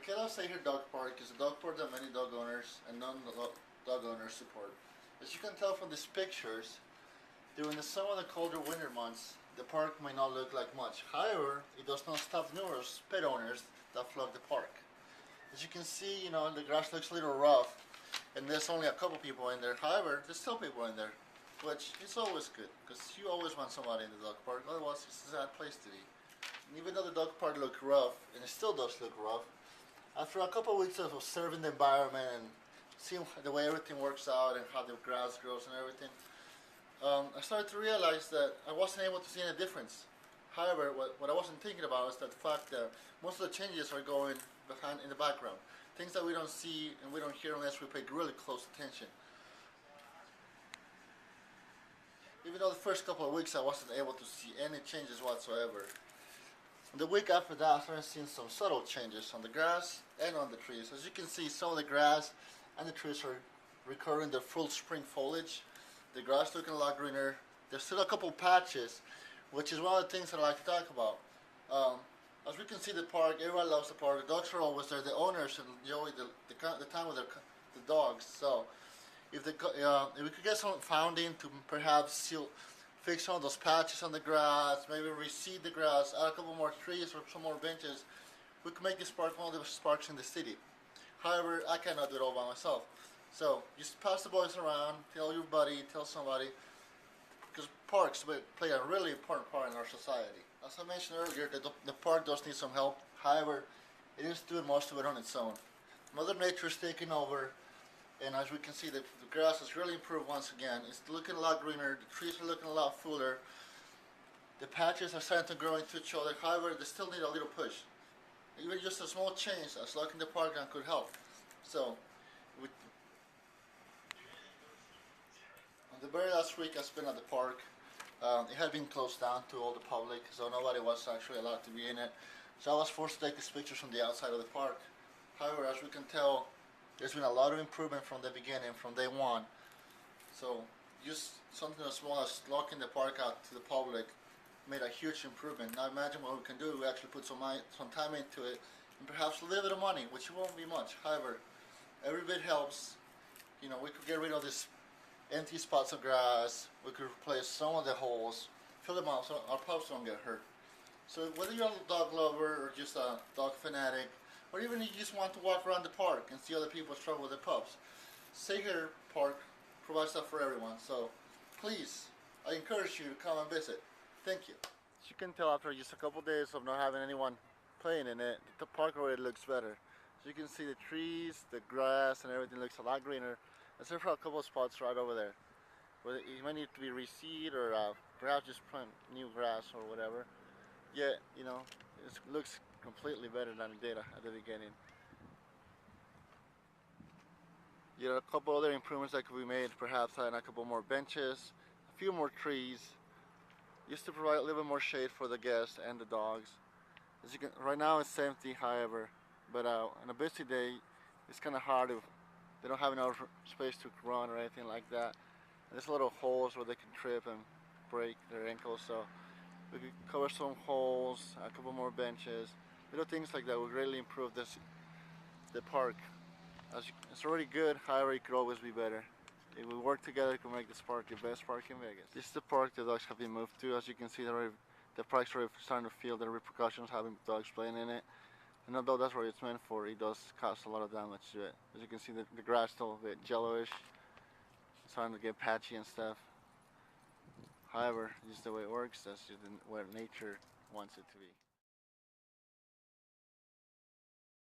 Michaela Sager Dog Park is a dog park that many dog owners and non-dog owners support. As you can tell from these pictures, during the summer and colder winter months, the park may not look like much. However, it does not stop numerous pet owners that flock the park. As you can see, the grass looks a little rough, and there's only a couple people in there. However, there's still people in there, which is always good, because you always want somebody in the dog park, otherwise it's a sad place to be. And even though the dog park looked rough, and it still does look rough, after a couple of weeks of observing the environment and seeing the way everything works out and how the grass grows and everything, I started to realize that I wasn't able to see any difference. However, what I wasn't thinking about is that fact that most of the changes are going behind in the background. Things that we don't see and we don't hear unless we pay really close attention. Even though the first couple of weeks I wasn't able to see any changes whatsoever, the week after that, I started seeing some subtle changes on the grass and on the trees. As you can see, some of the grass and the trees are recovering their full spring foliage. The grass looking a lot greener. There's still a couple patches, which is one of the things that I like to talk about. As we can see, the park, everyone loves the park. The dogs are always there. The owners enjoy the time with the dogs. So, if we could get some funding to perhaps fix some of those patches on the grass, maybe reseed the grass, add a couple more trees or some more benches, we could make this park one of the best parks in the city. However, I cannot do it all by myself. So just pass the boys around, tell your buddy, tell somebody, because parks play a really important part in our society. As I mentioned earlier, the park does need some help. However, it is doing most of it on its own. Mother Nature is taking over. And as we can see, the grass has really improved once again. It's looking a lot greener. The trees are looking a lot fuller. The patches are starting to grow into each other. However, they still need a little push. Even just a small change, as looking the park could help. So, the very last week I spent at the park, it had been closed down to all the public, so nobody was actually allowed to be in it. So I was forced to take these pictures from the outside of the park. However, as we can tell, there's been a lot of improvement from the beginning, from day one. So just something as small as locking the park out to the public made a huge improvement. Now imagine what we can do. We actually put some time into it and perhaps a little bit of money, which won't be much. However, every bit helps. We could get rid of these empty spots of grass. We could replace some of the holes, fill them out so our pups don't get hurt. So whether you're a dog lover or just a dog fanatic, or even if you just want to walk around the park and see other people struggle with their pups, Sager Park provides that for everyone. So please, I encourage you to come and visit. Thank you. As you can tell, after just a couple days of not having anyone playing in it, the park already looks better. As you can see, the trees, the grass, and everything looks a lot greener, except for a couple of spots right over there where it might need to be reseed or perhaps just plant new grass or whatever. Yet, it looks completely better than it did at the beginning. A couple other improvements that could be made, perhaps adding a couple more benches, a few more trees, just to provide a little bit more shade for the guests and the dogs. As you can, right now it's empty, however, but on a busy day, it's kind of hard if they don't have enough space to run or anything like that. And there's little holes where they can trip and break their ankles, so we could cover some holes, a couple more benches. Little things like that will greatly improve the park. It's already good, however it could always be better. If we work together, we can make this park the best park in Vegas. This is the park the dogs have been moved to. As you can see, the park's already starting to feel the repercussions having dogs playing in it. And although that's what it's meant for, it does cause a lot of damage to it. As you can see, the grass is still a bit yellowish. It's starting to get patchy and stuff. However, just the way it works, that's just what nature wants it to be.